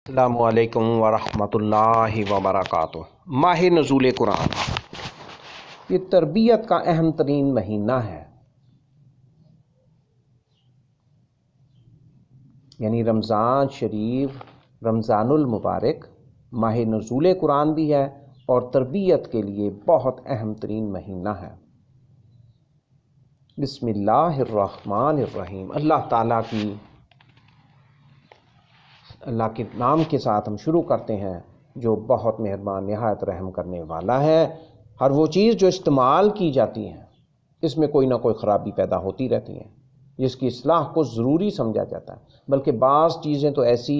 السلام علیکم ورحمۃ اللہ وبرکاتہ۔ ماہ نزول قرآن یہ تربیت کا اہم ترین مہینہ ہے، یعنی رمضان شریف، رمضان المبارک ماہ نزول قرآن بھی ہے اور تربیت کے لیے بہت اہم ترین مہینہ ہے۔ بسم اللہ الرحمن الرحیم، اللہ کے نام کے ساتھ ہم شروع کرتے ہیں جو بہت مہربان نہایت رحم کرنے والا ہے۔ ہر وہ چیز جو استعمال کی جاتی ہے اس میں کوئی نہ کوئی خرابی پیدا ہوتی رہتی ہے، جس کی اصلاح کو ضروری سمجھا جاتا ہے، بلکہ بعض چیزیں تو ایسی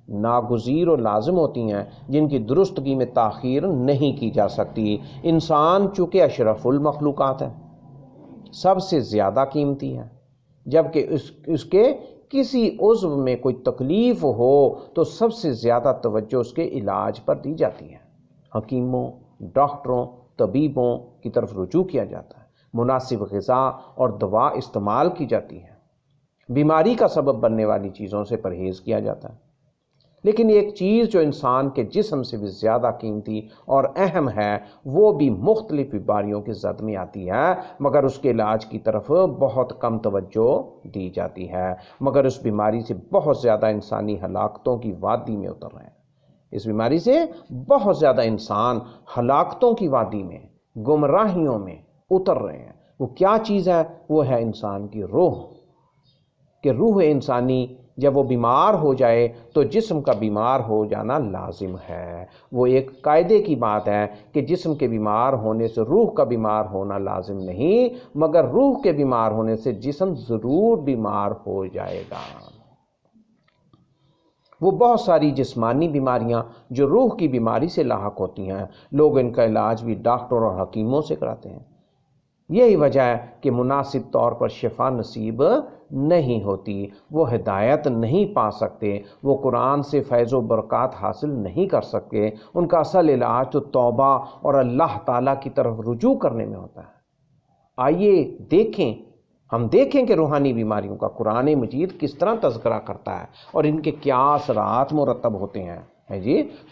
ناگزیر اور لازم ہوتی ہیں جن کی درستگی میں تاخیر نہیں کی جا سکتی۔ انسان چونکہ اشرف المخلوقات ہے، سب سے زیادہ قیمتی ہے، جبکہ اس کے کسی عضو میں کوئی تکلیف ہو تو سب سے زیادہ توجہ اس کے علاج پر دی جاتی ہے۔ حکیموں، ڈاکٹروں، طبیبوں کی طرف رجوع کیا جاتا ہے، مناسب غذا اور دوا استعمال کی جاتی ہے، بیماری کا سبب بننے والی چیزوں سے پرہیز کیا جاتا ہے۔ لیکن ایک چیز جو انسان کے جسم سے بھی زیادہ قیمتی اور اہم ہے، وہ بھی مختلف بیماریوں کی زد میں آتی ہے، مگر اس کے علاج کی طرف بہت کم توجہ دی جاتی ہے، مگر اس بیماری سے بہت زیادہ انسانی ہلاکتوں کی وادی میں اتر رہے ہیں۔ اس بیماری سے بہت زیادہ انسان ہلاکتوں کی وادی میں، گمراہیوں میں اتر رہے ہیں۔ وہ کیا چیز ہے؟ وہ ہے انسان کی روح، کہ روح انسانی جب وہ بیمار ہو جائے تو جسم کا بیمار ہو جانا لازم ہے۔ وہ ایک قاعدے کی بات ہے کہ جسم کے بیمار ہونے سے روح کا بیمار ہونا لازم نہیں، مگر روح کے بیمار ہونے سے جسم ضرور بیمار ہو جائے گا۔ وہ بہت ساری جسمانی بیماریاں جو روح کی بیماری سے لاحق ہوتی ہیں، لوگ ان کا علاج بھی ڈاکٹر اور حکیموں سے کراتے ہیں۔ یہی وجہ ہے کہ مناسب طور پر شفا نصیب نہیں ہوتی، وہ ہدایت نہیں پا سکتے، وہ قرآن سے فیض و برکات حاصل نہیں کر سکتے۔ ان کا اصل علاج تو توبہ اور اللہ تعالیٰ کی طرف رجوع کرنے میں ہوتا ہے۔ آئیے ہم دیکھیں کہ روحانی بیماریوں کا قرآن مجید کس طرح تذکرہ کرتا ہے اور ان کے کیا اثرات مرتب ہوتے ہیں۔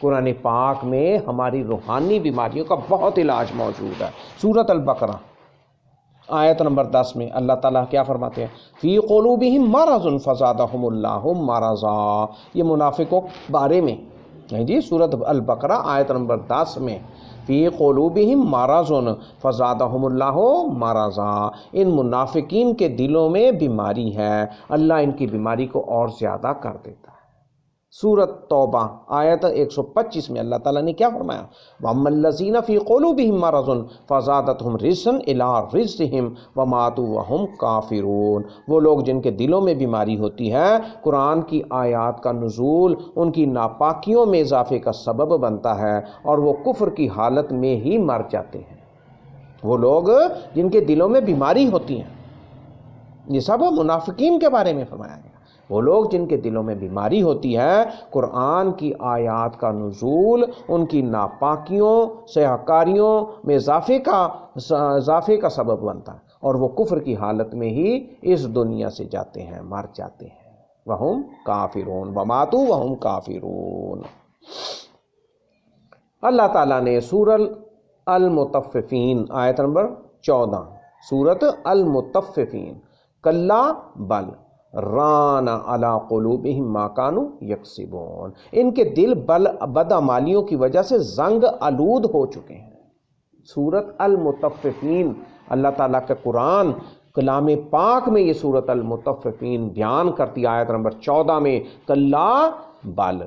قرآن پاک میں ہماری روحانی بیماریوں کا بہت علاج موجود ہے۔ سورۃ البقرہ آیت نمبر 10 میں اللہ تعالیٰ کیا فرماتے ہیں؟ فی قلوبہم مرض فزادہم اللہ مرضا۔ یہ منافقوں کے بارے میں سورۃ البقرہ آیت نمبر 10 میں، فی قلوبہم مرض فزادہم اللہ مرضا۔ ان منافقین کے دلوں میں بیماری ہے، اللہ ان کی بیماری کو اور زیادہ کر دیتا ہے۔ سورۃ توبہ آیت 125 میں اللہ تعالیٰ نے کیا فرمایا؟ وَأَمَّا الَّذِينَ فِي قُلُوبِهِم مَّرَضٌ فَزَادَتْهُمْ رِجْسًا إِلَىٰ رِجْسِهِمْ وَمَاتُوا وَهُمْ كَافِرُونَ۔ وہ لوگ جن کے دلوں میں بیماری ہوتی ہے، قرآن کی آیات کا نزول ان کی ناپاکیوں میں اضافے کا سبب بنتا ہے اور وہ کفر کی حالت میں ہی مر جاتے ہیں۔ وہ لوگ جن کے دلوں میں بیماری ہوتی ہیں، یہ سب منافقین کے بارے میں فرمایا گیا۔ وہ لوگ جن کے دلوں میں بیماری ہوتی ہے، قرآن کی آیات کا نزول ان کی ناپاکیوں سیاہکاریوں میں اضافے کا سبب بنتا ہے اور وہ کفر کی حالت میں ہی اس دنیا سے جاتے ہیں، مر جاتے ہیں۔ وَهُمْ كَافِرُونَ وَمَاتُوا وَهُمْ كَافِرُونَ۔ اللہ تعالیٰ نے سورۃ المطففین آیت نمبر 14، سورۃ المطففین، کلا بل ران علی قلوبہم ما کانوا یکسبون، ان کے دل بدعمالیوں کی وجہ سے زنگ آلود ہو چکے ہیں۔ سورۃ المطففین، اللہ تعالیٰ کا قرآن کلام پاک میں یہ سورۃ المطففین بیان کرتی، آیت نمبر 14 میں، کلا بل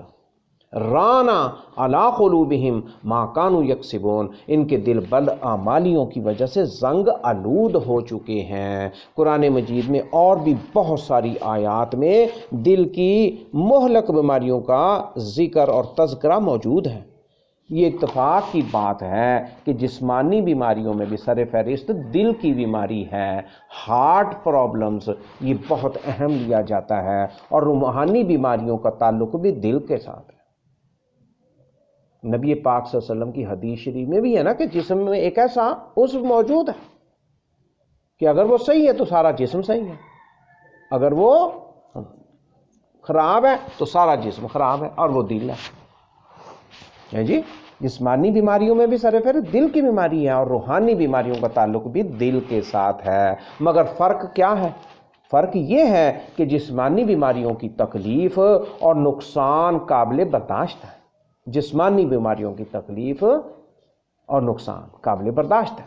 رانا علی قلوبہم ما کانوا یکسبون، ان کے دل بدعمالیوں کی وجہ سے زنگ آلود ہو چکے ہیں۔ قرآن مجید میں اور بھی بہت ساری آیات میں دل کی مہلک بیماریوں کا ذکر اور تذکرہ موجود ہے۔ یہ اتفاق کی بات ہے کہ جسمانی بیماریوں میں بھی سر فہرست دل کی بیماری ہے۔ ہارٹ پرابلمز یہ بہت اہم لیا جاتا ہے اور روحانی بیماریوں کا تعلق بھی دل کے ساتھ ہے۔ نبی پاک صلی اللہ علیہ وسلم کی حدیث شریف میں بھی ہے نا کہ جسم میں ایک ایسا عضو موجود ہے کہ اگر وہ صحیح ہے تو سارا جسم صحیح ہے، اگر وہ خراب ہے تو سارا جسم خراب ہے، اور وہ دل ہے جی۔ جسمانی بیماریوں میں بھی سرفہرست دل کی بیماری ہے، اور روحانی بیماریوں کا تعلق بھی دل کے ساتھ ہے۔ مگر فرق کیا ہے؟ فرق یہ ہے کہ جسمانی بیماریوں کی تکلیف اور نقصان قابل برداشت ہے، جسمانی بیماریوں کی تکلیف اور نقصان قابل برداشت ہے،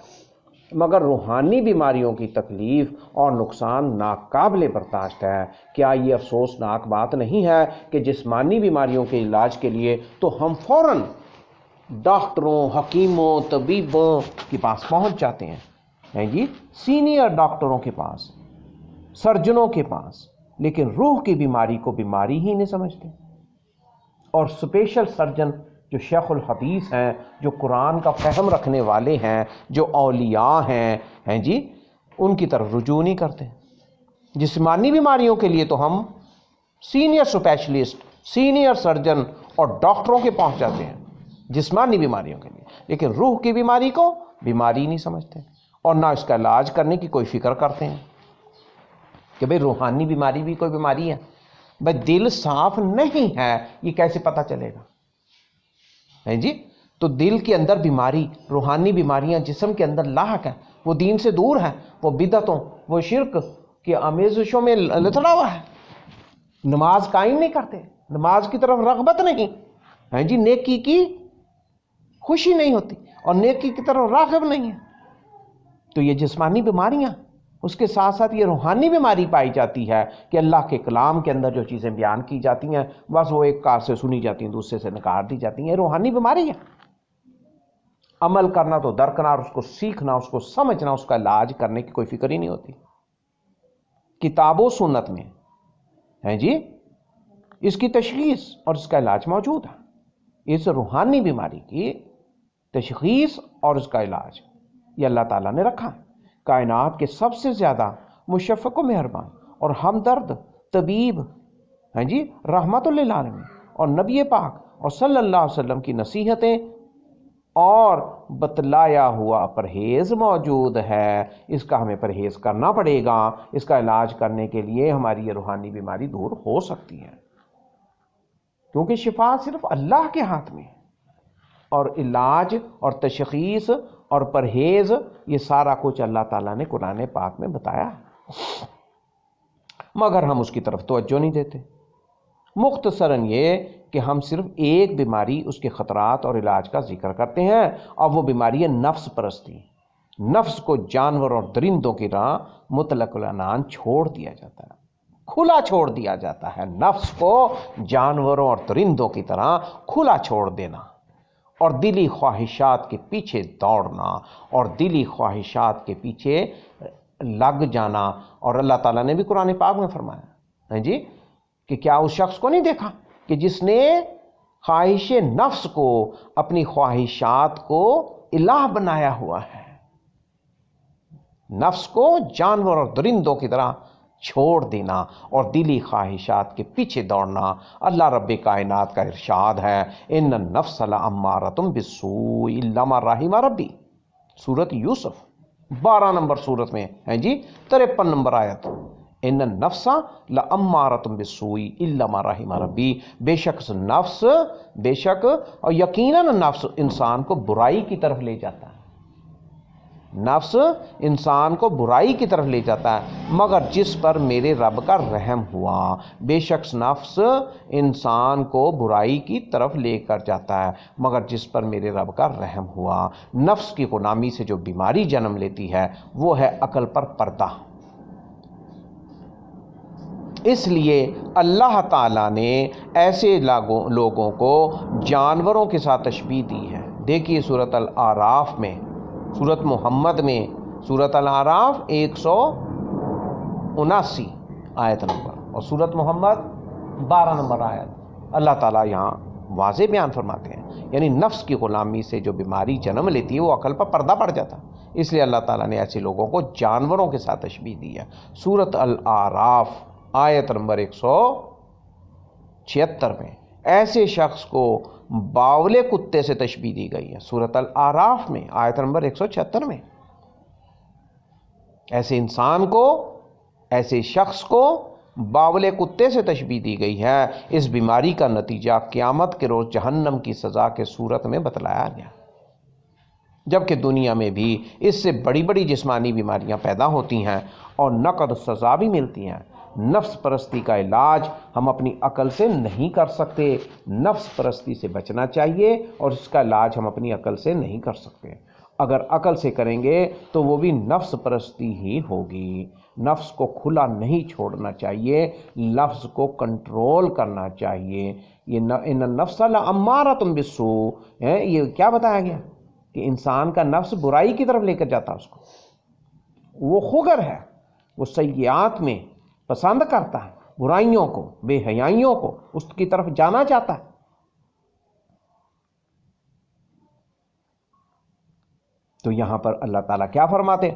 مگر روحانی بیماریوں کی تکلیف اور نقصان ناقابل برداشت ہے۔ کیا یہ افسوسناک بات نہیں ہے کہ جسمانی بیماریوں کے علاج کے لیے تو ہم فوراً ڈاکٹروں، حکیموں، طبیبوں کے پاس پہنچ جاتے ہیں جی، سینئر ڈاکٹروں کے پاس، سرجنوں کے پاس، لیکن روح کی بیماری کو بیماری ہی نہیں سمجھتے، اور اسپیشل سرجن جو شیخ الحدیث ہیں، جو قرآن کا فہم رکھنے والے ہیں، جو اولیاء ہیں جی، ان کی طرف رجوع نہیں کرتے۔ جسمانی بیماریوں کے لیے تو ہم سینئر اسپیشلسٹ، سینئر سرجن اور ڈاکٹروں کے پہنچ جاتے ہیں جسمانی بیماریوں کے لیے، لیکن روح کی بیماری کو بیماری نہیں سمجھتے، اور نہ اس کا علاج کرنے کی کوئی فکر کرتے ہیں کہ بھئی روحانی بیماری بھی کوئی بیماری ہے۔ بھئی دل صاف نہیں ہے، یہ کیسے پتہ چلے گا؟ جی، تو دل کے اندر بیماری، روحانی بیماریاں جسم کے اندر لاحق ہیں، وہ دین سے دور ہیں، وہ بدعتوں، وہ شرک کی آمیزشوں میں لتڑا ہوا ہے، نماز قائم نہیں کرتے، نماز کی طرف رغبت نہیں جی، نیکی کی خوشی نہیں ہوتی، اور نیکی کی طرف راغب نہیں ہے، تو یہ جسمانی بیماریاں۔ اس کے ساتھ ساتھ یہ روحانی بیماری پائی جاتی ہے کہ اللہ کے کلام کے اندر جو چیزیں بیان کی جاتی ہیں بس وہ ایک کار سے سنی جاتی ہیں، دوسرے سے نکار دی جاتی ہیں، یہ روحانی بیماری ہے۔ عمل کرنا تو درکنار، اس کو سیکھنا، اس کو سمجھنا، اس کا علاج کرنے کی کوئی فکر ہی نہیں ہوتی۔ کتاب و سنت میں جی اس کی تشخیص اور اس کا علاج موجود ہے۔ اس روحانی بیماری کی تشخیص اور اس کا علاج یہ اللہ تعالیٰ نے رکھا ہے۔ کائنات کے سب سے زیادہ مشفق و مہربان اور ہمدرد طبیب جی رحمت للعالمین اور نبی پاک اور صلی اللہ علیہ وسلم کی نصیحتیں اور بتلایا ہوا پرہیز موجود ہے۔ اس کا ہمیں پرہیز کرنا پڑے گا، اس کا علاج کرنے کے لیے ہماری یہ روحانی بیماری دور ہو سکتی ہے، کیونکہ شفا صرف اللہ کے ہاتھ میں ہے، اور علاج اور تشخیص اور پرہیز یہ سارا کچھ اللہ تعالیٰ نے قرآن پاک میں بتایا ہے، مگر ہم اس کی طرف توجہ نہیں دیتے۔ مختصراً یہ کہ ہم صرف ایک بیماری، اس کے خطرات اور علاج کا ذکر کرتے ہیں، اور وہ بیماری ہے نفس پرستی۔ نفس کو جانور اور درندوں کی طرح مطلق العنان چھوڑ دیا جاتا ہے، کھلا چھوڑ دیا جاتا ہے۔ نفس کو جانوروں اور درندوں کی طرح کھلا چھوڑ دینا، اور دلی خواہشات کے پیچھے دوڑنا، اور دلی خواہشات کے پیچھے لگ جانا۔ اور اللہ تعالیٰ نے بھی قرآن پاک میں فرمایا جی کہ کیا اس شخص کو نہیں دیکھا کہ جس نے خواہش نفس کو، اپنی خواہشات کو الہ بنایا ہوا ہے، نفس کو جانور اور درندوں کی طرح چھوڑ دینا اور دلی خواہشات کے پیچھے دوڑنا۔ اللہ رب کائنات کا ارشاد ہے، ان النفس لامارۃ بالسوء الا ما رحم ربی، سورۃ یوسف 12 نمبر سورت میں ہے جی 53 نمبر آیت، ان النفس لامارۃ بالسوء الا ما رحم ربی، بے شک نفس، بے شک اور یقیناً نفس انسان کو برائی کی طرف لے جاتا ہے، نفس انسان کو برائی کی طرف لے جاتا ہے، مگر جس پر میرے رب کا رحم ہوا، بے شک نفس انسان کو برائی کی طرف لے کر جاتا ہے، مگر جس پر میرے رب کا رحم ہوا۔ نفس کی غلامی سے جو بیماری جنم لیتی ہے وہ ہے عقل پر پردہ۔ اس لیے اللہ تعالیٰ نے ایسے لوگوں کو جانوروں کے ساتھ تشبیہ دی ہے۔ دیکھیے سورۃ الاعراف میں، سورۃ محمد میں، سورۃ الاعراف 179 آیت نمبر اور سورۃ محمد 12 نمبر آیت، اللہ تعالیٰ یہاں واضح بیان فرماتے ہیں، یعنی نفس کی غلامی سے جو بیماری جنم لیتی ہے وہ عقل پر پردہ پڑ جاتا ہے، اس لیے اللہ تعالیٰ نے ایسے لوگوں کو جانوروں کے ساتھ تشبیہ دی ہے۔ سورۃ الاعراف آیت نمبر 176 میں ایسے شخص کو باولے کتے سے تشبیہ دی گئی ہے، سورۃ الاعراف میں آیت نمبر 176 میں۔ ایسے انسان کو، ایسے شخص کو باولے کتے سے تشبیہ دی گئی ہے۔ اس بیماری کا نتیجہ قیامت کے روز جہنم کی سزا کے صورت میں بتلایا گیا، جبکہ دنیا میں بھی اس سے بڑی بڑی جسمانی بیماریاں پیدا ہوتی ہیں اور نقد سزا بھی ملتی ہیں۔ نفس پرستی کا علاج ہم اپنی عقل سے نہیں کر سکتے، نفس پرستی سے بچنا چاہیے اور اس کا علاج ہم اپنی عقل سے نہیں کر سکتے۔ اگر عقل سے کریں گے تو وہ بھی نفس پرستی ہی ہوگی۔ نفس کو کھلا نہیں چھوڑنا چاہیے، لفظ کو کنٹرول کرنا چاہیے۔ یہ ان النفس لامارۃ بالسوء ہے، یہ کیا بتایا گیا کہ انسان کا نفس برائی کی طرف لے کر جاتا ہے، اس کو وہ خوگر ہے، وہ سیئات میں پسند کرتا ہے، برائیوں کو، بے حیائیوں کو اس کی طرف جانا چاہتا ہے۔ تو یہاں پر اللہ تعالیٰ کیا فرماتے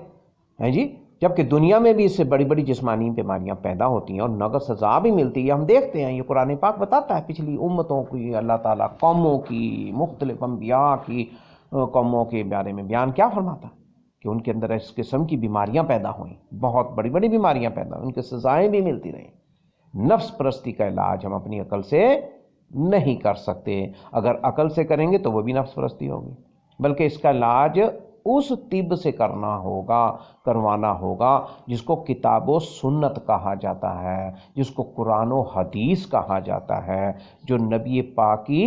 ہیں جی، جبکہ دنیا میں بھی اس سے بڑی بڑی جسمانی بیماریاں پیدا ہوتی ہیں اور نقد سزا بھی ملتی ہے۔ ہم دیکھتے ہیں، یہ قرآن پاک بتاتا ہے پچھلی امتوں کی، اللہ تعالیٰ قوموں کی، مختلف انبیاء کی قوموں کے بارے میں بیان کیا فرماتا ہے کہ ان کے اندر اس قسم کی بیماریاں پیدا ہوئیں، بہت بڑی بڑی بیماریاں پیدا ہوئیں، ان کی سزائیں بھی ملتی رہیں۔ نفس پرستی کا علاج ہم اپنی عقل سے نہیں کر سکتے، اگر عقل سے کریں گے تو وہ بھی نفس پرستی ہوگی، بلکہ اس کا علاج اس طب سے کروانا ہوگا جس کو کتاب و سنت کہا جاتا ہے، جس کو قرآن و حدیث کہا جاتا ہے، جو نبی پاک کی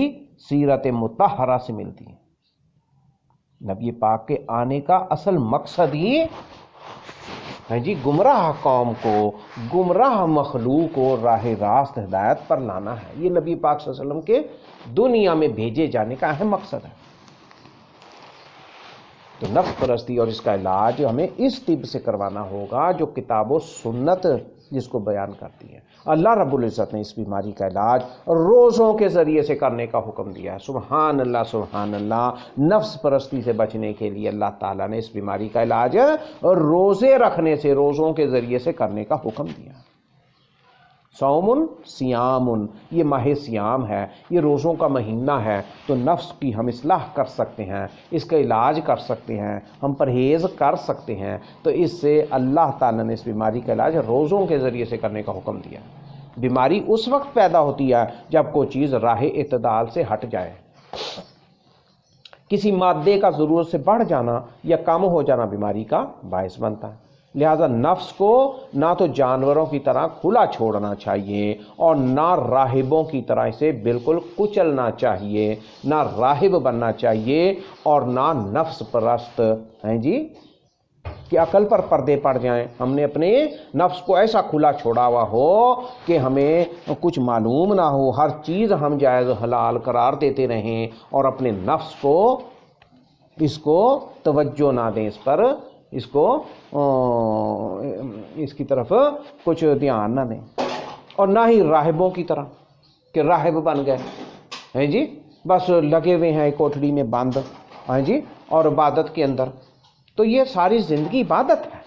سیرت مطہرہ سے ملتی ہے۔ نبی پاک کے آنے کا اصل مقصد ہی ہے جی گمراہ قوم کو، گمراہ مخلوق کو راہ راست ہدایت پر لانا ہے۔ یہ نبی پاک صلی اللہ علیہ وسلم کے دنیا میں بھیجے جانے کا اہم مقصد ہے۔ تو نفس پرستی اور اس کا علاج ہمیں اس طب سے کروانا ہوگا جو کتاب و سنت جس کو بیان کرتی ہے۔ اللہ رب العزت نے اس بیماری کا علاج روزوں کے ذریعے سے کرنے کا حکم دیا ہے۔ سبحان اللہ سبحان اللہ۔ نفس پرستی سے بچنے کے لیے اللہ تعالیٰ نے اس بیماری کا علاج روزے رکھنے سے، روزوں کے ذریعے سے کرنے کا حکم دیا۔ صوم سیام، یہ ماہ سیام ہے، یہ روزوں کا مہینہ ہے، تو نفس کی ہم اصلاح کر سکتے ہیں، اس کا علاج کر سکتے ہیں، ہم پرہیز کر سکتے ہیں۔ تو اس سے اللہ تعالیٰ نے اس بیماری کا علاج روزوں کے ذریعے سے کرنے کا حکم دیا۔ بیماری اس وقت پیدا ہوتی ہے جب کوئی چیز راہ اعتدال سے ہٹ جائے، کسی مادے کا ضرورت سے بڑھ جانا یا کم ہو جانا بیماری کا باعث بنتا ہے۔ لہذا نفس کو نہ تو جانوروں کی طرح کھلا چھوڑنا چاہیے اور نہ راہبوں کی طرح اسے بالکل کچلنا چاہیے، نہ راہب بننا چاہیے اور نہ نفس پرست ہیں جی کہ عقل پر پردے پڑ جائیں۔ ہم نے اپنے نفس کو ایسا کھلا چھوڑا ہوا ہو کہ ہمیں کچھ معلوم نہ ہو، ہر چیز ہم جائز حلال قرار دیتے رہیں اور اپنے نفس کو اس کو توجہ نہ دیں، اس پر اس کو اس کی طرف کچھ دھیان نہ دیں، اور نہ ہی راہبوں کی طرح کہ راہب بن گئے ہیں جی، بس لگے ہوئے ہیں کوٹھڑی میں بند ہیں جی اور عبادت کے اندر۔ تو یہ ساری زندگی عبادت ہے،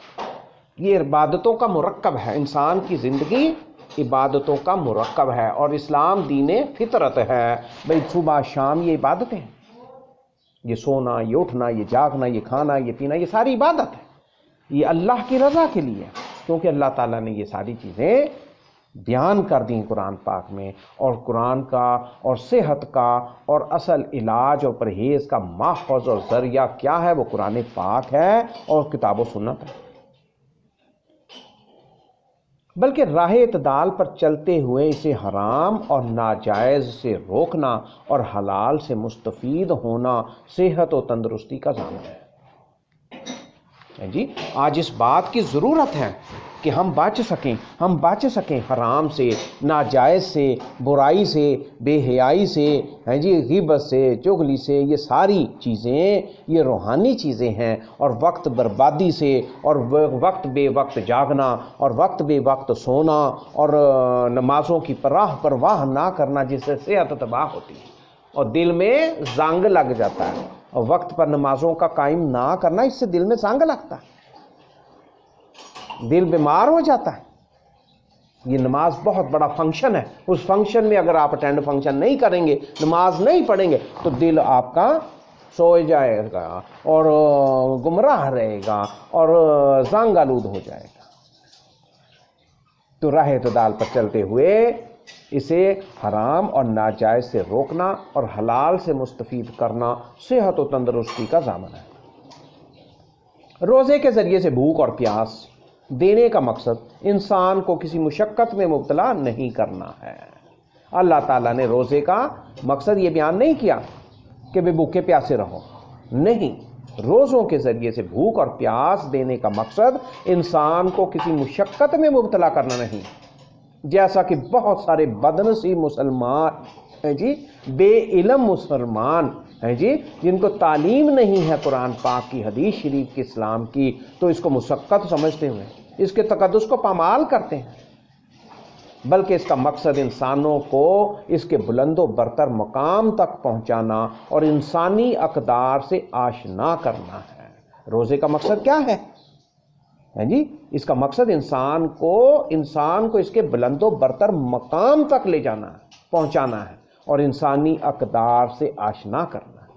یہ عبادتوں کا مرکب ہے، انسان کی زندگی عبادتوں کا مرکب ہے، اور اسلام دین فطرت ہے۔ بھئی صبح شام یہ عبادتیں ہیں، یہ سونا، یہ اٹھنا، یہ جاگنا، یہ کھانا، یہ پینا، یہ ساری عبادت ہے، یہ اللہ کی رضا کے لیے، کیونکہ اللہ تعالیٰ نے یہ ساری چیزیں بیان کر دیں قرآن پاک میں، اور قرآن کا اور صحت کا اور اصل علاج اور پرہیز کا ماخذ اور ذریعہ کیا ہے، وہ قرآن پاک ہے اور کتاب و سنت ہے۔ بلکہ راہ اعتدال پر چلتے ہوئے اسے حرام اور ناجائز سے روکنا اور حلال سے مستفید ہونا صحت و تندرستی کا ضامن ہے جی۔ آج اس بات کی ضرورت ہے کہ ہم بچ سکیں حرام سے، ناجائز سے، برائی سے، بے حیائی سے، جی غیبت سے، چغلی سے۔ یہ ساری چیزیں یہ روحانی چیزیں ہیں، اور وقت بربادی سے، اور وقت بے وقت جاگنا، اور وقت بے وقت سونا، اور نمازوں کی پرواہ نہ کرنا، جس سے صحت تباہ ہوتی ہے اور دل میں زنگ لگ جاتا ہے، اور وقت پر نمازوں کا قائم نہ کرنا، اس سے دل میں زنگ لگتا ہے، دل بیمار ہو جاتا ہے۔ یہ نماز بہت بڑا فنکشن ہے، اس فنکشن میں اگر آپ اٹینڈ فنکشن نہیں کریں گے، نماز نہیں پڑھیں گے، تو دل آپ کا سو جائے گا اور گمراہ رہے گا اور زنگ آلود ہو جائے گا۔ تو راہ اعتدال پر چلتے ہوئے اسے حرام اور ناجائز سے روکنا اور حلال سے مستفید کرنا صحت و تندرستی کا ضامن ہے۔ روزے کے ذریعے سے بھوک اور پیاس دینے کا مقصد انسان کو کسی مشقت میں مبتلا نہیں کرنا ہے۔ اللہ تعالیٰ نے روزے کا مقصد یہ بیان نہیں کیا کہ بے بھوکے پیاسے رہو، نہیں، روزوں کے ذریعے سے بھوک اور پیاس دینے کا مقصد انسان کو کسی مشقت میں مبتلا کرنا نہیں، جیسا کہ بہت سارے بدنصیب مسلمان ہیں جی، بے علم مسلمان ہیں جی، جن کو تعلیم نہیں ہے قرآن پاک کی، حدیث شریف کی، اسلام کی، تو اس کو مشقت سمجھتے ہوئے اس کے تقدس کو پامال کرتے ہیں، بلکہ اس کا مقصد انسانوں کو اس کے بلند و برتر مقام تک پہنچانا اور انسانی اقدار سے آشنا کرنا ہے۔ روزے کا مقصد کیا ہے جی؟ اس کا مقصد انسان کو اس کے بلند و برتر مقام تک لے جانا ہے، پہنچانا ہے اور انسانی اقدار سے آشنا کرنا ہے۔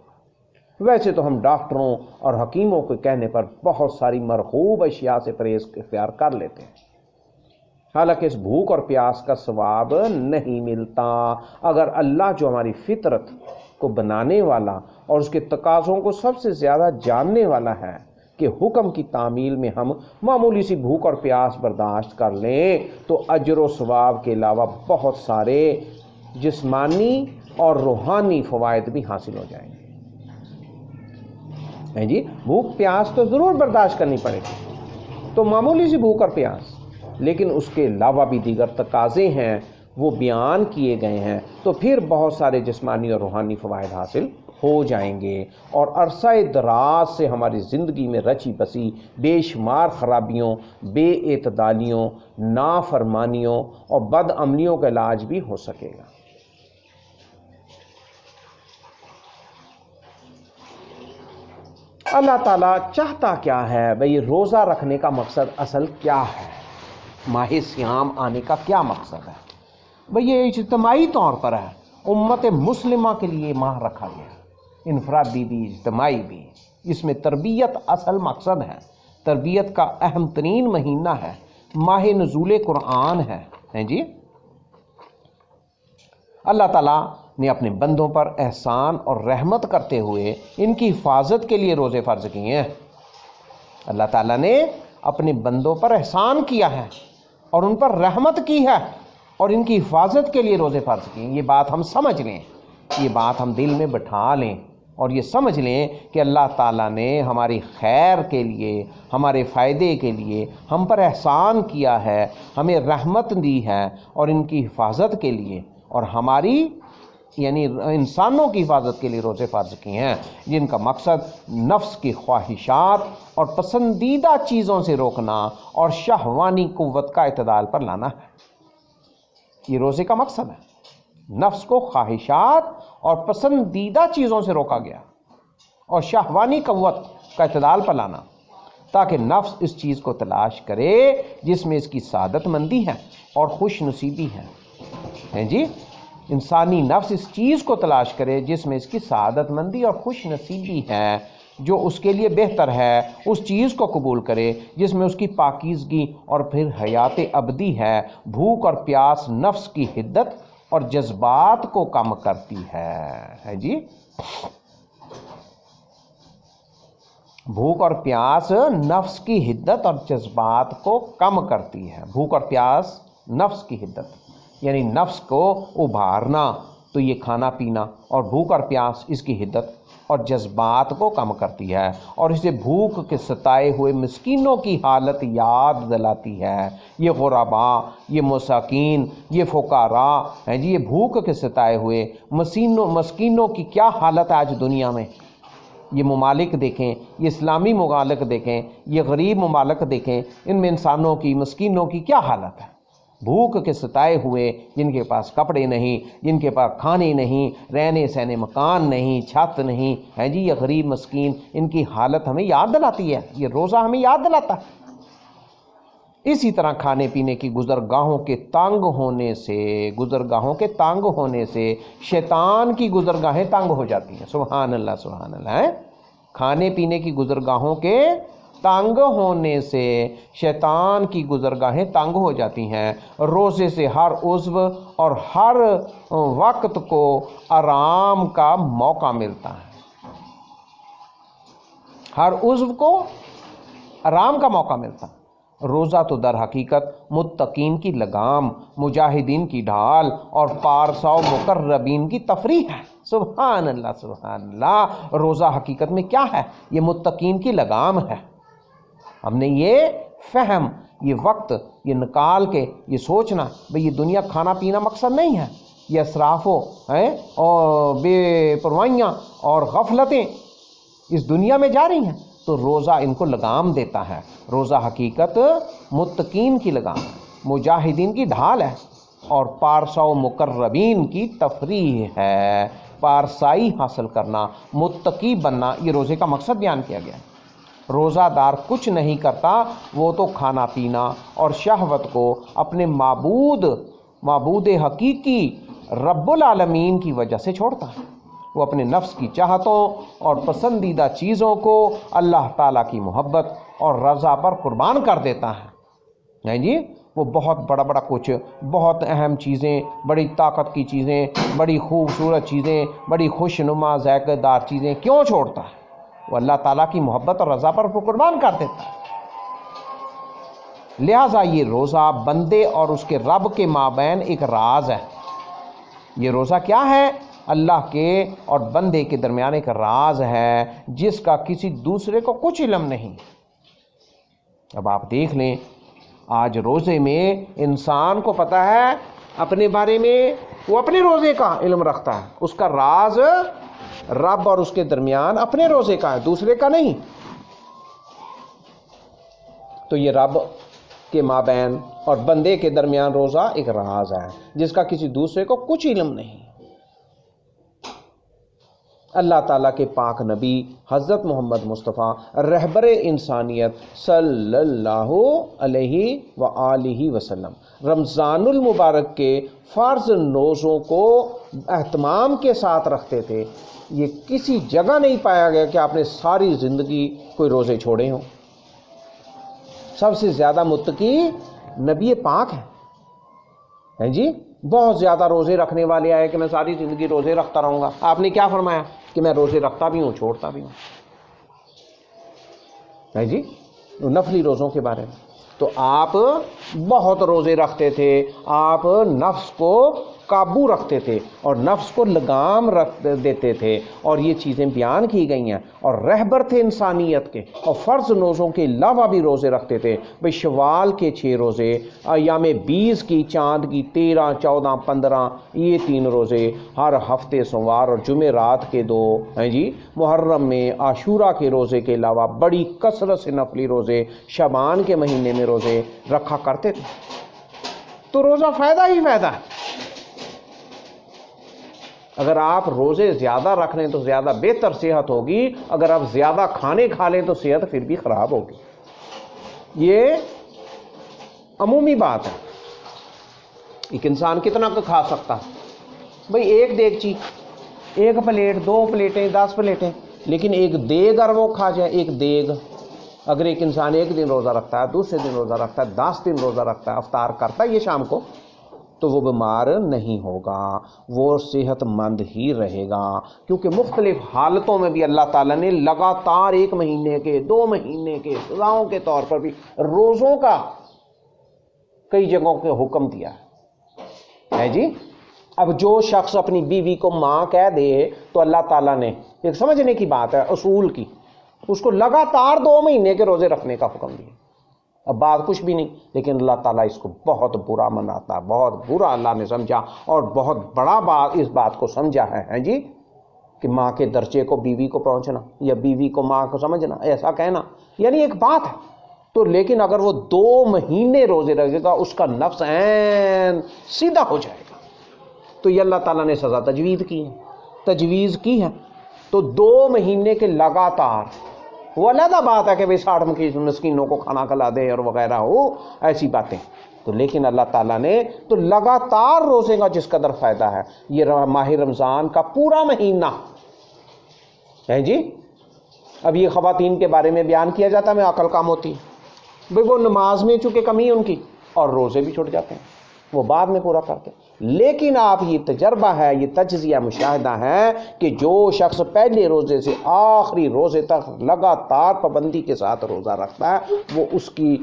ویسے تو ہم ڈاکٹروں اور حکیموں کے کہنے پر بہت ساری مرغوب اشیاء سے پرہیز اختیار کر لیتے ہیں، حالانکہ اس بھوک اور پیاس کا ثواب نہیں ملتا اگر اللہ جو ہماری فطرت کو بنانے والا اور اس کے تقاضوں کو سب سے زیادہ جاننے والا ہے کہ حکم کی تعمیل میں ہم معمولی سی بھوک اور پیاس برداشت کر لیں تو اجر و ثواب کے علاوہ بہت سارے جسمانی اور روحانی فوائد بھی حاصل ہو جائیں گے جی۔ بھوک پیاس تو ضرور برداشت کرنی پڑے گی، تو معمولی سی بھوک اور پیاس، لیکن اس کے علاوہ بھی دیگر تقاضے ہیں وہ بیان کیے گئے ہیں، تو پھر بہت سارے جسمانی اور روحانی فوائد حاصل ہو جائیں گے اور عرصہ دراز سے ہماری زندگی میں رچی بسی بے شمار خرابیوں، بے اعتدالیوں، نافرمانیوں اور بد عملیوں کا علاج بھی ہو سکے گا۔ اللہ تعالیٰ چاہتا کیا ہے بھئی؟ روزہ رکھنے کا مقصد اصل کیا ہے؟ ماہ سیام آنے کا کیا مقصد ہے بھئی؟ یہ اجتماعی طور پر ہے، امت مسلمہ کے لیے ماہ رکھا گیا، انفرادی بھی اجتماعی بھی، اس میں تربیت اصل مقصد ہے، تربیت کا اہم ترین مہینہ ہے، ماہ نزول قرآن ہے جی۔ اللہ تعالیٰ نے اپنے بندوں پر احسان اور رحمت کرتے ہوئے ان کی حفاظت کے لیے روزے فرض کیے ہیں۔ اللہ تعالیٰ نے اپنے بندوں پر احسان کیا ہے اور ان پر رحمت کی ہے اور ان کی حفاظت کے لیے روزے فرض کیے ہیں۔ یہ بات ہم سمجھ لیں، یہ بات ہم دل میں بٹھا لیں اور یہ سمجھ لیں کہ اللہ تعالیٰ نے ہماری خیر کے لیے، ہمارے فائدے کے لیے ہم پر احسان کیا ہے، ہمیں رحمت دی ہے اور ان کی حفاظت کے لیے اور ہماری یعنی انسانوں کی حفاظت کے لیے روزے فرض کیے ہیں، جن کا مقصد نفس کی خواہشات اور پسندیدہ چیزوں سے روکنا اور شہوانی قوت کا اعتدال پر لانا ہے۔ یہ روزے کا مقصد ہے، نفس کو خواہشات اور پسندیدہ چیزوں سے روکا گیا اور شہوانی قوت کا اعتدال پر لانا، تاکہ نفس اس چیز کو تلاش کرے جس میں اس کی سعادت مندی ہے اور خوش نصیبی ہے جی۔ انسانی نفس اس چیز کو تلاش کرے جس میں اس کی سعادت مندی اور خوش نصیبی ہے، جو اس کے لیے بہتر ہے، اس چیز کو قبول کرے جس میں اس کی پاکیزگی اور پھر حیات ابدی ہے۔ بھوک اور پیاس نفس کی حدت اور جذبات کو کم کرتی ہے جی۔ بھوک اور پیاس نفس کی حدت اور جذبات کو کم کرتی ہے۔ بھوک اور پیاس نفس کی حدت یعنی نفس کو ابھارنا، تو یہ کھانا پینا اور بھوک اور پیاس اس کی حدت اور جذبات کو کم کرتی ہے اور اسے بھوک کے ستائے ہوئے مسکینوں کی حالت یاد دلاتی ہے۔ یہ غرباء، یہ مساکین، یہ فقراء ہیں جی، یہ بھوک کے ستائے ہوئے مسکینوں کی کیا حالت ہے آج دنیا میں۔ یہ ممالک دیکھیں، یہ اسلامی ممالک دیکھیں، یہ غریب ممالک دیکھیں، ان میں انسانوں کی، مسکینوں کی کیا حالت ہے۔ بھوک کے ستائے ہوئے، جن کے پاس کپڑے نہیں، جن کے پاس کھانے نہیں، رہنے سہنے مکان نہیں، چھت نہیں ہے جی، یہ غریب مسکین، ان کی حالت ہمیں یاد دلاتی ہے، یہ روزہ ہمیں یاد دلاتا ہے۔ اسی طرح کھانے پینے کی گزرگاہوں کے تنگ ہونے سے شیطان کی گزرگاہیں تنگ ہو جاتی ہیں۔ سبحان اللہ سبحان اللہ۔ کھانے پینے کی گزرگاہوں کے تنگ ہونے سے شیطان کی گزرگاہیں تنگ ہو جاتی ہیں۔ روزے سے ہر عضو اور ہر وقت کو آرام کا موقع ملتا ہے، ہر عضو کو آرام کا موقع ملتا ہے۔ روزہ تو در حقیقت متقین کی لگام، مجاہدین کی ڈھال اور پارسا و مقربین کی تفریح ہے۔ سبحان اللہ سبحان اللہ۔ روزہ حقیقت میں کیا ہے؟ یہ متقین کی لگام ہے۔ ہم نے یہ فہم، یہ وقت یہ نکال کے یہ سوچنا بھئی یہ دنیا کھانا پینا مقصد نہیں ہے، یہ اسراف اور بے پروائیاں اور غفلتیں اس دنیا میں جا رہی ہیں، تو روزہ ان کو لگام دیتا ہے۔ روزہ حقیقت متقین کی لگام ہے، مجاہدین کی ڈھال ہے اور پارسا و مقربین کی تفریح ہے۔ پارسائی حاصل کرنا، متقی بننا، یہ روزے کا مقصد بیان کیا گیا ہے۔ روزہ دار کچھ نہیں کرتا، وہ تو کھانا پینا اور شہوت کو اپنے معبود حقیقی رب العالمین کی وجہ سے چھوڑتا ہے۔ وہ اپنے نفس کی چاہتوں اور پسندیدہ چیزوں کو اللہ تعالیٰ کی محبت اور رضا پر قربان کر دیتا ہے۔ جی وہ بہت بڑا کچھ، بہت اہم چیزیں، بڑی طاقت کی چیزیں، بڑی خوبصورت چیزیں، بڑی خوشنما ذائقہ دار چیزیں کیوں چھوڑتا ہے؟ وہ اللہ تعالیٰ کی محبت اور رضا پر قربان کر دیتا ہے۔ لہٰذا یہ روزہ بندے اور اس کے رب کے مابین ایک راز ہے۔ یہ روزہ کیا ہے؟ اللہ کے اور بندے کے درمیان ایک راز ہے جس کا کسی دوسرے کو کچھ علم نہیں۔ اب آپ دیکھ لیں، آج روزے میں انسان کو پتہ ہے اپنے بارے میں، وہ اپنے روزے کا علم رکھتا ہے، اس کا راز رب اور اس کے درمیان اپنے روزے کا ہے، دوسرے کا نہیں۔ تو یہ رب کے مابین اور بندے کے درمیان روزہ ایک راز ہے جس کا کسی دوسرے کو کچھ علم نہیں۔ اللہ تعالیٰ کے پاک نبی حضرت محمد مصطفیٰ رہبر انسانیت صلی اللہ علیہ وآلہ وسلم رمضان المبارک کے فرض روزوں کو اہتمام کے ساتھ رکھتے تھے۔ یہ کسی جگہ نہیں پایا گیا کہ آپ نے ساری زندگی کوئی روزے چھوڑے ہوں۔ سب سے زیادہ متقی نبی پاک ہیں جی، بہت زیادہ روزے رکھنے والے آئے کہ میں ساری زندگی روزے رکھتا رہوں گا۔ آپ نے کیا فرمایا کہ میں روزے رکھتا بھی ہوں، چھوڑتا بھی ہوں، ہے جی، نفلی روزوں کے بارے میں۔ تو آپ بہت روزے رکھتے تھے، آپ نفس کو قابو رکھتے تھے اور نفس کو لگام رکھ دیتے تھے، اور یہ چیزیں بیان کی گئی ہیں، اور رہبر تھے انسانیت کے، اور فرض روزوں کے علاوہ بھی روزے رکھتے تھے۔ بھئی شوال کے 6 روزے، ایام 20 کی، چاند کی 13، 14، 15، یہ 3 روزے، ہر ہفتے سوموار اور جمعرات کے 2 ہیں جی، محرم میں عاشورہ کے روزے کے علاوہ بڑی کثرت سے نفلی روزے، شعبان کے مہینے میں روزے رکھا کرتے تھے۔ تو روزہ فائدہ ہی فائدہ ہے۔ اگر آپ روزے زیادہ رکھ لیں تو زیادہ بہتر صحت ہوگی، اگر آپ زیادہ کھانے کھا لیں تو صحت پھر بھی خراب ہوگی۔ یہ عمومی بات ہے۔ ایک انسان کتنا کھا سکتا ہے؟ بھئی ایک دیگچی، 1 پلیٹ، 2 پلیٹیں، 10 پلیٹیں، لیکن ایک دیگ اگر وہ کھا جائے، ایک دیگ، اگر ایک انسان ایک دن روزہ رکھتا ہے، دوسرے دن روزہ رکھتا ہے، 10 دن روزہ رکھتا ہے، افطار کرتا ہے یہ شام کو، تو وہ بیمار نہیں ہوگا، وہ صحت مند ہی رہے گا، کیونکہ مختلف حالتوں میں بھی اللہ تعالیٰ نے لگاتار 1 مہینے کے، 2 مہینے کے سزاؤں کے طور پر بھی روزوں کا کئی جگہوں کے حکم دیا ہے جی۔ اب جو شخص اپنی بیوی کو ماں کہہ دے تو اللہ تعالیٰ نے، ایک سمجھنے کی بات ہے اصول کی، اس کو لگاتار 2 مہینے کے روزے رکھنے کا حکم دیا۔ اب بات کچھ بھی نہیں، لیکن اللہ تعالیٰ اس کو بہت برا مناتا، بہت برا اللہ نے سمجھا، اور بہت بڑا بات اس بات کو سمجھا ہے جی، کہ ماں کے درجے کو بیوی کو پہنچنا، یا بیوی کو ماں کو سمجھنا، ایسا کہنا یعنی ایک بات ہے۔ تو لیکن اگر وہ 2 مہینے روزے رکھے گا، اس کا نفس عین سیدھا ہو جائے گا۔ تو یہ اللہ تعالیٰ نے سزا تجویز کی ہے۔ تو 2 مہینے کے لگاتار، وہ علیحدہ بات ہے کہ بھئی 60 مسکینوں کو کھانا کھلا دے اور وغیرہ ہو، ایسی باتیں، تو لیکن اللہ تعالیٰ نے تو لگاتار روزے کا جس قدر فائدہ ہے، یہ ماہ رمضان کا پورا مہینہ ہے جی، اب یہ خواتین کے بارے میں بیان کیا جاتا ہے میں عقل کام ہوتی ہے بھئی، وہ نماز میں چونکہ کمی ہے ان کی اور روزے بھی چھوٹ جاتے ہیں، وہ بعد میں پورا کرتے ہیں۔ لیکن آپ یہ تجربہ ہے، یہ تجزیہ مشاہدہ ہے کہ جو شخص پہلے روزے سے آخری روزے تک لگاتار پابندی کے ساتھ روزہ رکھتا ہے، وہ اس کی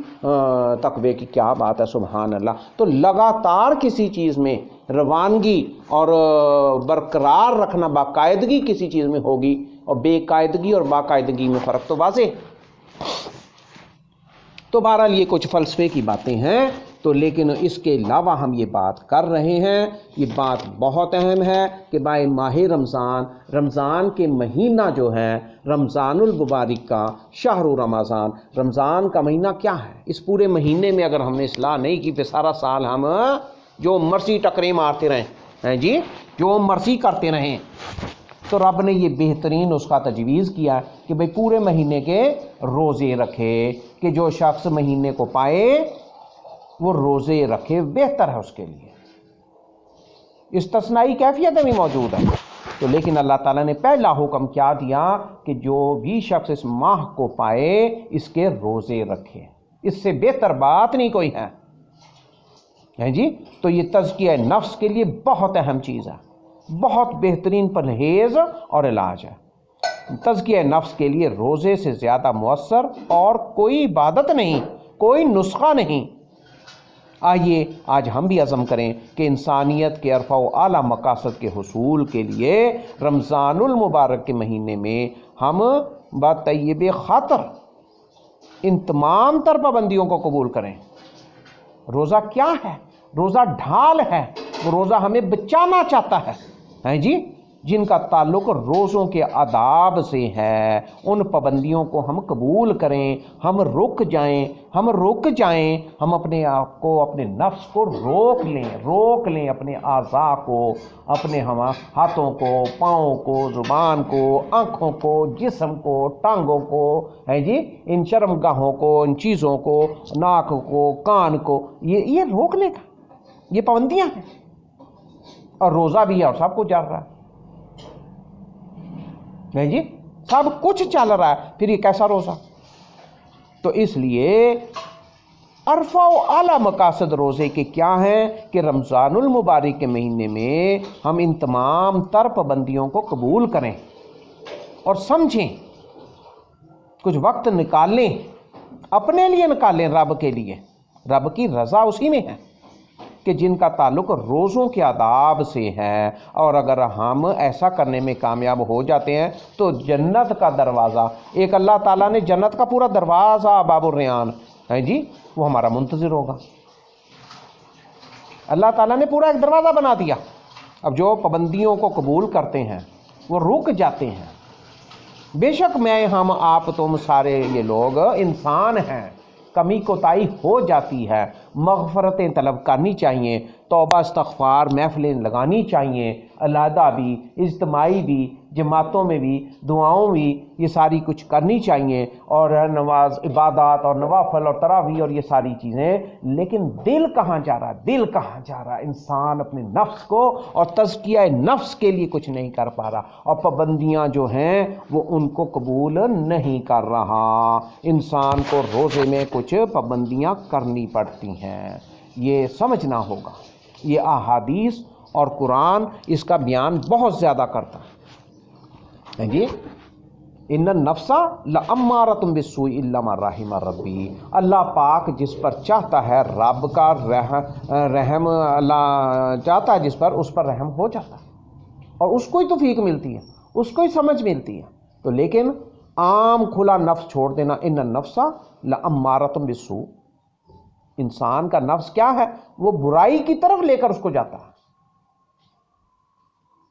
تقوی کی کیا بات ہے، سبحان اللہ۔ تو لگاتار کسی چیز میں روانگی اور برقرار رکھنا، باقاعدگی کسی چیز میں ہوگی، اور بے قاعدگی اور باقاعدگی میں فرق تو واضح ہے۔ تو بہرحال یہ کچھ فلسفے کی باتیں ہیں، تو لیکن اس کے علاوہ ہم یہ بات کر رہے ہیں، یہ بات بہت اہم ہے کہ بھائی ماہ رمضان کے مہینہ جو ہے، رمضان المبارک کا شہر رمضان، رمضان کا مہینہ کیا ہے؟ اس پورے مہینے میں اگر ہم نے اصلاح نہیں کی پھر سارا سال ہم جو مرضی ٹکریں مارتے رہیں جی، جو مرضی کرتے رہیں، تو رب نے یہ بہترین اس کا تجویز کیا کہ بھئی پورے مہینے کے روزے رکھے، کہ جو شخص مہینے کو پائے وہ روزے رکھے، بہتر ہے اس کے لیے۔ استثنائی کیفیتیں بھی موجود ہیں، تو لیکن اللہ تعالیٰ نے پہلا حکم کیا دیا کہ جو بھی شخص اس ماہ کو پائے اس کے روزے رکھے، اس سے بہتر بات نہیں کوئی ہے جی۔ تو یہ تزکیہ نفس کے لیے بہت اہم چیز ہے، بہت بہترین پرہیز اور علاج ہے۔ تزکیہ نفس کے لیے روزے سے زیادہ مؤثر اور کوئی عبادت نہیں، کوئی نسخہ نہیں۔ آئیے آج ہم بھی عزم کریں کہ انسانیت کے ارفع و اعلیٰ مقاصد کے حصول کے لیے رمضان المبارک کے مہینے میں ہم بطیب خاطر ان تمام تر پابندیوں کو قبول کریں۔ روزہ کیا ہے؟ روزہ ڈھال ہے، وہ روزہ ہمیں بچانا چاہتا ہے جی، جن کا تعلق روزوں کے آداب سے ہے۔ ان پابندیوں کو ہم قبول کریں، ہم رک جائیں، ہم اپنے آپ کو، اپنے نفس کو روک لیں، اپنے اعضاء کو، اپنے ہاتھوں کو، پاؤں کو، زبان کو، آنکھوں کو، جسم کو، ٹانگوں کو جی، ان شرمگاہوں کو، ان چیزوں کو، ناک کو، کان کو، یہ روک لے گا، یہ پابندیاں ہیں۔ اور روزہ بھی ہے اور سب کچھ چل رہا ہے جی، سب کچھ چل رہا ہے، پھر یہ کیسا روزہ؟ تو اس لیے ارفع و اعلیٰ مقاصد روزے کے کیا ہیں کہ رمضان المبارک کے مہینے میں ہم ان تمام تر پابندیوں کو قبول کریں اور سمجھیں، کچھ وقت نکالیں، اپنے لیے نکالیں، رب کے لیے۔ رب کی رضا اسی میں ہے کہ جن کا تعلق روزوں کے آداب سے ہے، اور اگر ہم ایسا کرنے میں کامیاب ہو جاتے ہیں تو جنت کا دروازہ، ایک اللہ تعالیٰ نے جنت کا پورا دروازہ باب الریان ہے جی، وہ ہمارا منتظر ہوگا۔ اللہ تعالیٰ نے پورا ایک دروازہ بنا دیا۔ اب جو پابندیوں کو قبول کرتے ہیں وہ رک جاتے ہیں۔ بے شک میں، ہم، آپ، تم سارے یہ لوگ انسان ہیں، کمی کوتاہی ہو جاتی ہے، مغفرتیں طلب کرنی چاہیے، توبہ استغفار محفلیں لگانی چاہیے، علیحدہ بھی، اجتماعی بھی، جماعتوں میں بھی، دعاؤں بھی، یہ ساری کچھ کرنی چاہیے، اور نماز، عبادات اور نوافل اور تراویح اور یہ ساری چیزیں۔ لیکن دل کہاں جا رہا ہے؟ انسان اپنے نفس کو اور تزکیہ نفس کے لیے کچھ نہیں کر پا رہا، اور پابندیاں جو ہیں وہ ان کو قبول نہیں کر رہا۔ انسان کو روزے میں کچھ پابندیاں کرنی پڑتی ہیں، یہ سمجھنا ہوگا۔ یہ احادیث اور قرآن اس کا بیان بہت زیادہ کرتا ہے جی۔ ان النفس لامارۃ بالسوء الا ما رحم ربی، اللہ پاک جس پر چاہتا ہے، رب کا رحم اللہ چاہتا ہے جس پر، اس پر رحم ہو جاتا ہے، اور اس کو ہی توفیق ملتی ہے، اس کو ہی سمجھ ملتی ہے۔ تو لیکن عام کھلا نفس چھوڑ دینا، ان النفس لامارۃ بالسوء، انسان کا نفس کیا ہے؟ وہ برائی کی طرف لے کر اس کو جاتا ہے۔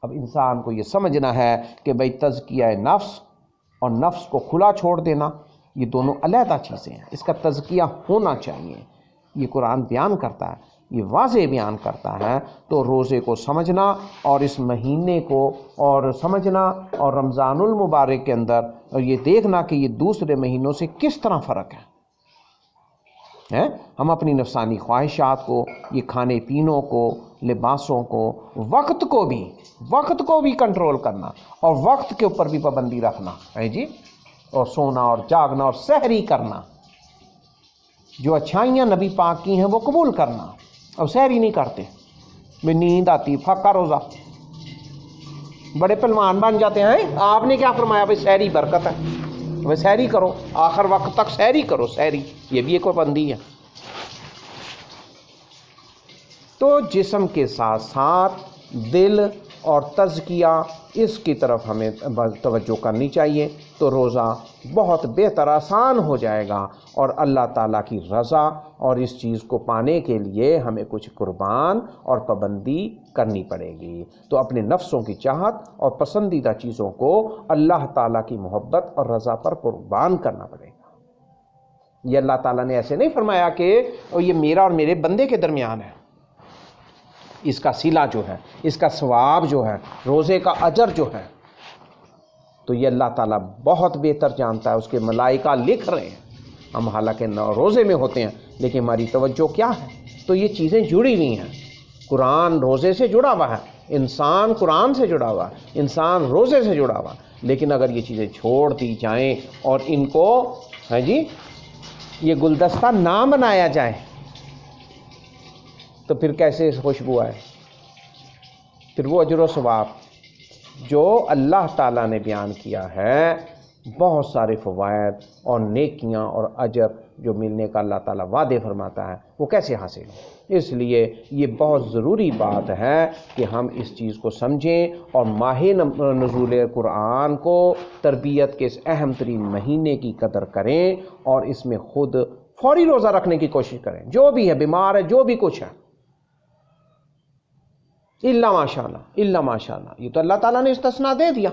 اب انسان کو یہ سمجھنا ہے کہ بھئی تزکیہ نفس اور نفس کو کھلا چھوڑ دینا یہ دونوں علیحدہ چیزیں ہیں، اس کا تزکیہ ہونا چاہیے۔ یہ قرآن بیان کرتا ہے، یہ واضح بیان کرتا ہے۔ تو روزے کو سمجھنا اور اس مہینے کو اور سمجھنا، اور رمضان المبارک کے اندر اور یہ دیکھنا کہ یہ دوسرے مہینوں سے کس طرح فرق ہے۔ ہم اپنی نفسانی خواہشات کو، یہ کھانے پینوں کو، لباسوں کو، وقت کو بھی کنٹرول کرنا، اور وقت کے اوپر بھی پابندی رکھنا ہے جی۔ اور سونا اور جاگنا اور سحری کرنا، جو اچھائیاں نبی پاک کی ہیں وہ قبول کرنا. اب سحری نہیں کرتے، میں نیند آتی، پھکا روزہ، بڑے پہلوان بن جاتے ہیں. آپ نے کیا فرمایا؟ بھائی سحری برکت ہے، بھائی سحری کرو، آخر وقت تک سحری کرو. سحری یہ بھی ایک پابندی ہے. تو جسم کے ساتھ ساتھ دل اور تزکیہ، اس کی طرف ہمیں توجہ کرنی چاہیے. تو روزہ بہت بہتر آسان ہو جائے گا، اور اللہ تعالیٰ کی رضا اور اس چیز کو پانے کے لیے ہمیں کچھ قربان اور پابندی کرنی پڑے گی. تو اپنے نفسوں کی چاہت اور پسندیدہ چیزوں کو اللہ تعالیٰ کی محبت اور رضا پر قربان کرنا پڑے گا. یہ اللہ تعالیٰ نے ایسے نہیں فرمایا کہ یہ میرا اور میرے بندے کے درمیان ہے. اس کا صلہ جو ہے، اس کا ثواب جو ہے، روزے کا اجر جو ہے، تو یہ اللہ تعالیٰ بہت بہتر جانتا ہے. اس کے ملائکہ لکھ رہے ہیں. ہم حالانکہ روزے میں ہوتے ہیں لیکن ہماری توجہ کیا ہے؟ تو یہ چیزیں جڑی ہوئی ہیں. قرآن روزے سے جڑا ہوا ہے، انسان قرآن سے جڑا ہوا ہے، انسان روزے سے جڑا ہوا ہے. لیکن اگر یہ چیزیں چھوڑ دی جائیں اور ان کو یہ گلدستہ نہ بنایا جائے تو پھر کیسے خوشبو آئے؟ پھر وہ اجر و ثواب جو اللہ تعالیٰ نے بیان کیا ہے، بہت سارے فوائد اور نیکیاں اور اجر جو ملنے کا اللہ تعالیٰ وعدے فرماتا ہے، وہ کیسے حاصل ہو؟ اس لیے یہ بہت ضروری بات ہے کہ ہم اس چیز کو سمجھیں اور ماہ نزول قرآن کو، تربیت کے اس اہم ترین مہینے کی قدر کریں اور اس میں خود فوری روزہ رکھنے کی کوشش کریں. جو بھی ہے، بیمار ہے، جو بھی کچھ ہے، الا ماشاء اللہ، الا ماشاء اللہ. یہ تو اللہ تعالیٰ نے استثناء دے دیا،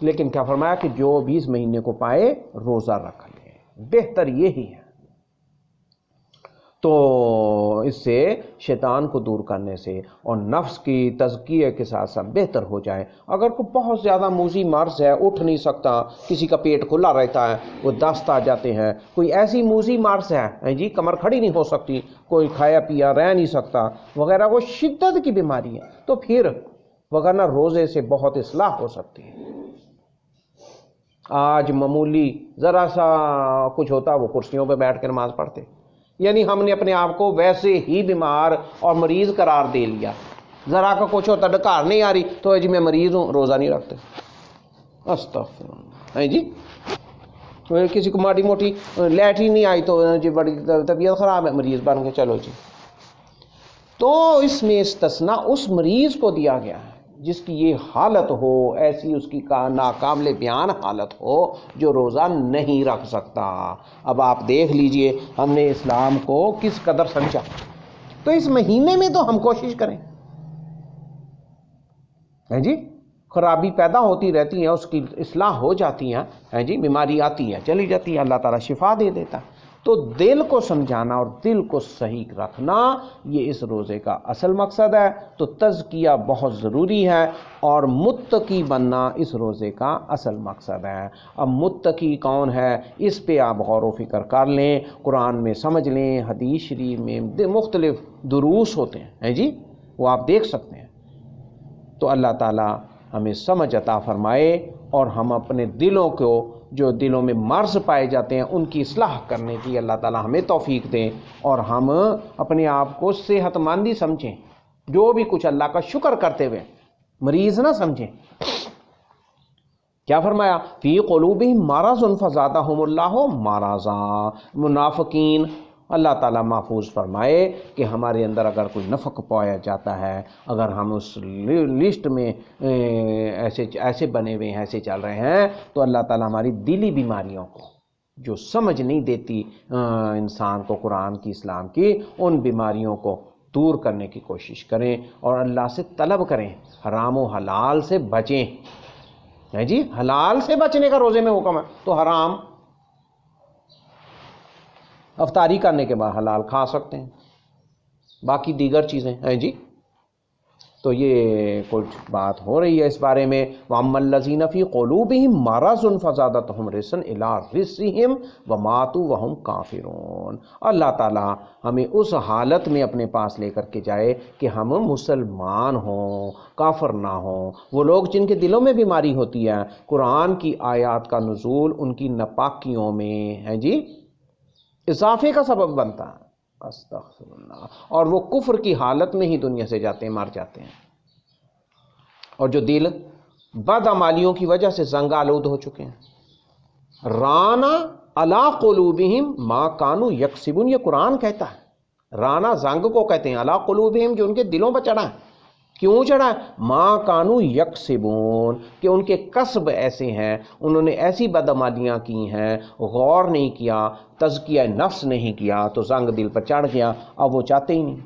لیکن کیا فرمایا کہ جو بھی اس مہینے کو پائے روزہ رکھ لے. بہتر یہی ہے. تو اس سے شیطان کو دور کرنے سے اور نفس کی تزکیے کے ساتھ ساتھ بہتر ہو جائے. اگر کوئی بہت زیادہ موذی مرض ہے، اٹھ نہیں سکتا، کسی کا پیٹ کھلا رہتا ہے، وہ دست آ جاتے ہیں، کوئی ایسی موذی مرض ہے کمر کھڑی نہیں ہو سکتی، کوئی کھایا پیا رہ نہیں سکتا وغیرہ، وہ شدت کی بیماری ہے، تو پھر وغیرہ روزے سے بہت اصلاح ہو سکتی ہے. آج معمولی ذرا سا کچھ ہوتا وہ کرسیوں پہ بیٹھ کے نماز پڑھتے. یعنی ہم نے اپنے آپ کو ویسے ہی بیمار اور مریض قرار دے لیا. ذرا کا کچھ ہوتا، ڈکار نہیں آ رہی تو جی میں مریض ہوں، روزہ نہیں رکھتے. استغفر اللہ. جی کسی کو ماڑی موٹی لیٹ ہی نہیں آئی تو جی بڑی طبیعت خراب ہے، مریض بن کے چلو جی. تو اس میں استثناء اس مریض کو دیا گیا ہے جس کی یہ حالت ہو، ایسی اس کی ناقابل بیان حالت ہو جو روزہ نہیں رکھ سکتا. اب آپ دیکھ لیجئے ہم نے اسلام کو کس قدر سمجھا. تو اس مہینے میں تو ہم کوشش کریں. جی خرابی پیدا ہوتی رہتی ہے، اس کی اصلاح ہو جاتی ہے، جی بیماری آتی ہے چلی جاتی ہے، اللہ تعالیٰ شفا دے دیتا. تو دل کو سمجھانا اور دل کو صحیح رکھنا یہ اس روزے کا اصل مقصد ہے. تو تزکیہ بہت ضروری ہے اور متقی بننا اس روزے کا اصل مقصد ہے. اب متقی کون ہے اس پہ آپ غور و فکر کر لیں، قرآن میں سمجھ لیں، حدیث شریف میں مختلف دروس ہوتے ہیں جی، وہ آپ دیکھ سکتے ہیں. تو اللہ تعالیٰ ہمیں سمجھ عطا فرمائے اور ہم اپنے دلوں کو، جو دلوں میں مرض پائے جاتے ہیں، ان کی اصلاح کرنے کی اللہ تعالیٰ ہمیں توفیق دیں اور ہم اپنے آپ کو صحت مند ہی سمجھیں، جو بھی کچھ اللہ کا شکر کرتے ہوئے مریض نہ سمجھیں. کیا فرمایا؟ فی قلوبہم مرض فزادہم اللہ مرضا. منافقین اللہ تعالیٰ محفوظ فرمائے کہ ہمارے اندر اگر کوئی نفق پایا جاتا ہے، اگر ہم اس لسٹ میں ایسے بنے ہوئے ہیں، ایسے چل رہے ہیں، تو اللہ تعالیٰ ہماری دلی بیماریوں کو جو سمجھ نہیں دیتی انسان کو قرآن کی، اسلام کی، ان بیماریوں کو دور کرنے کی کوشش کریں اور اللہ سے طلب کریں، حرام و حلال سے بچیں. جی حلال سے بچنے کا روزے میں حکم ہے. تو حرام افطاری کرنے کے بعد حلال کھا سکتے ہیں، باقی دیگر چیزیں ہیں جی تو یہ کچھ بات ہو رہی ہے اس بارے میں. وَأَمَّا الَّذِينَ فِي قُلُوبِهِم مَّرَضٌ فَزَادَتْهُمْ رِجْسًا إِلَىٰ رِجْسِهِمْ وَمَاتُوا وَهُمْ كَافِرُونَ. اللہ تعالیٰ ہمیں اس حالت میں اپنے پاس لے کر کے جائے کہ ہم مسلمان ہوں، کافر نہ ہوں. وہ لوگ جن کے دلوں میں بیماری ہوتی ہے، قرآن کی آیات کا نزول ان کی ناپاکیوں میں ہے جی اضافے کا سبب بنتا ہے. استغفر اللہ. اور وہ کفر کی حالت میں ہی دنیا سے جاتے ہیں، مر جاتے ہیں. اور جو دل بدعمالیوں کی وجہ سے زنگ آلود ہو چکے ہیں، رانا علی قلوبہم ما کانوا یکسبون، یہ قرآن کہتا ہے. رانا زنگ کو کہتے ہیں، علی قلوبہم جو ان کے دلوں پر چڑھا ہے. کیوں چڑھا ہے؟ ما کانوا یکسبون، کہ ان کے کسب ایسے ہیں، انہوں نے ایسی بدعمالیاں کی ہیں، غور نہیں کیا، تزکیہ نفس نہیں کیا، تو زنگ دل پر چڑھ گیا. اب وہ چاہتے ہی نہیں،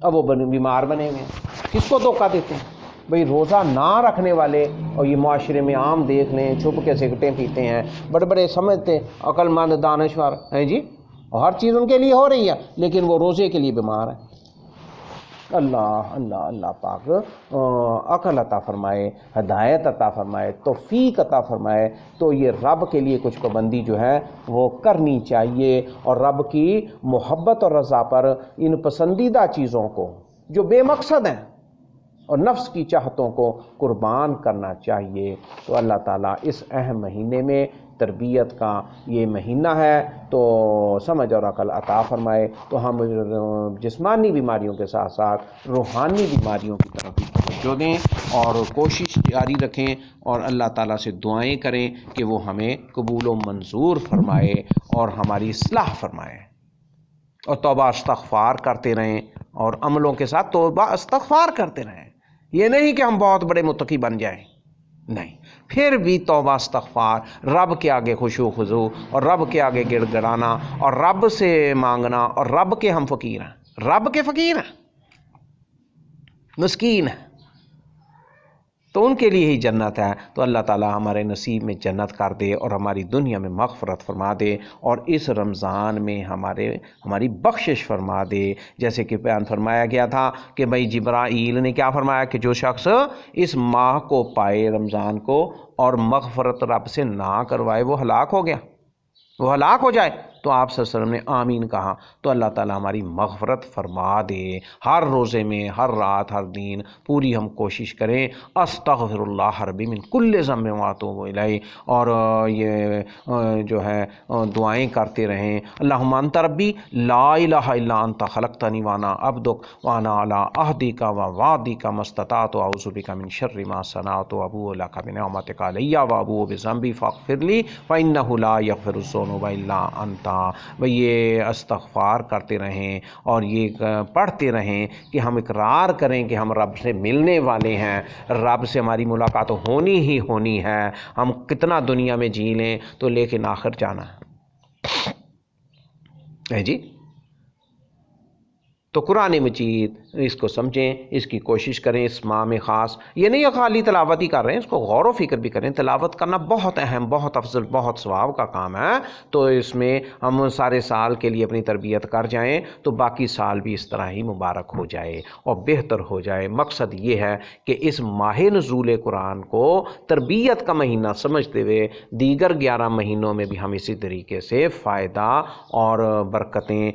اب وہ بیمار بنے ہوئے ہیں. کس کو دھوکہ دیتے ہیں؟ بھئی روزہ نہ رکھنے والے، اور یہ معاشرے میں عام دیکھ لیں، چھپ کے سگریٹیں پیتے ہیں، بڑے بڑے سمجھتے عقل مند دانشور ہیں جی، اور ہر چیز ان کے لیے ہو رہی ہے، لیکن وہ روزے کے لیے بیمار ہیں. اللہ اللہ اللہ پاک عقل عطا فرمائے، ہدایت عطا فرمائے، توفیق عطا فرمائے. تو یہ رب کے لیے کچھ پابندی جو ہے وہ کرنی چاہیے، اور رب کی محبت اور رضا پر ان پسندیدہ چیزوں کو جو بے مقصد ہیں اور نفس کی چاہتوں کو قربان کرنا چاہیے. تو اللہ تعالیٰ اس اہم مہینے میں، تربیت کا یہ مہینہ ہے، تو سمجھ اور عقل عطا فرمائے. تو ہم جسمانی بیماریوں کے ساتھ ساتھ روحانی بیماریوں کی طرف بھی توجہ دیں اور کوشش جاری رکھیں، اور اللہ تعالیٰ سے دعائیں کریں کہ وہ ہمیں قبول و منظور فرمائے اور ہماری اصلاح فرمائے. اور توبہ استغفار کرتے رہیں، اور عملوں کے ساتھ توبہ استغفار کرتے رہیں. یہ نہیں کہ ہم بہت بڑے متقی بن جائیں، نہیں، پھر بھی توبہ استغفار، رب کے آگے خشوع و خضوع، اور رب کے آگے گڑ گڑانا، اور رب سے مانگنا، اور رب کے ہم فقیر ہیں، رب کے فقیر ہیں، مسکین ہیں، تو ان کے لیے ہی جنت ہے. تو اللہ تعالیٰ ہمارے نصیب میں جنت کر دے، اور ہماری دنیا میں مغفرت فرما دے، اور اس رمضان میں ہماری بخشش فرما دے. جیسے کہ بیان فرمایا گیا تھا کہ بھائی جبرائیل نے کیا فرمایا کہ جو شخص اس ماہ کو پائے، رمضان کو، اور مغفرت رب سے نہ کروائے، وہ ہلاک ہو گیا، وہ ہلاک ہو جائے. تو آپ صلی اللہ علیہ وسلم نے آمین کہا. تو اللہ تعالیٰ ہماری مغفرت فرما دے. ہر روزے میں، ہر رات، ہر دن پوری ہم کوشش کریں استغفر اللہ ربی من کل ذنب واتوب الیہ، اور یہ جو ہے دعائیں کرتے رہیں. اللہم انت ربی لا الہ الا انت خلقتنی وانا عبدک وانا علی عہدک ووعدک ما استطعت اعوذ بک من شر ما صنعت ابوء لک بنعمتک علی وابوء بذنبی فاغفر لی فانہ لا یغفر الذنوب الا انت. یہ استغفار کرتے رہیں، اور یہ پڑھتے رہیں کہ ہم اقرار کریں کہ ہم رب سے ملنے والے ہیں، رب سے ہماری ملاقات ہونی ہی ہونی ہے. ہم کتنا دنیا میں جی لیں تو لیکن آخر جانا ہے جی. تو قرآن مجید اس کو سمجھیں، اس کی کوشش کریں اس ماہ میں خاص. یہ نہیں خالی تلاوت ہی کر رہے ہیں، اس کو غور و فکر بھی کریں. تلاوت کرنا بہت اہم، بہت افضل، بہت ثواب کا کام ہے. تو اس میں ہم سارے سال کے لیے اپنی تربیت کر جائیں تو باقی سال بھی اس طرح ہی مبارک ہو جائے اور بہتر ہو جائے. مقصد یہ ہے کہ اس ماہ نزول قرآن کو تربیت کا مہینہ سمجھتے ہوئے دیگر 11 مہینوں میں بھی ہم اسی طریقے سے فائدہ اور برکتیں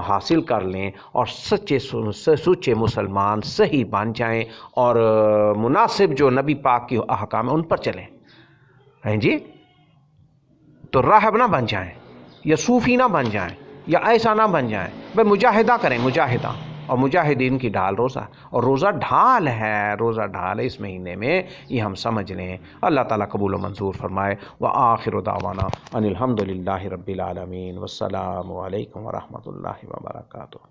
حاصل کر لیں، اور سچے مسلمان صحیح بن جائیں، اور مناسب جو نبی پاک کی احکام ہیں ان پر چلیں ہیں جی. تو راہب نہ بن جائیں، یا صوفی نہ بن جائیں، یا ایسا نہ بن جائیں. بھائی مجاہدہ کریں، مجاہدہ، اور مجاہدین کی ڈھال روزہ، اور روزہ ڈھال ہے، روزہ ڈھال ہے اس مہینے میں، یہ ہم سمجھ لیں. اللہ تعالیٰ قبول و منظور فرمائے. وآخر دعوانا ان الحمد للہ رب العالمین، والسلام علیکم ورحمۃ اللہ وبرکاتہ.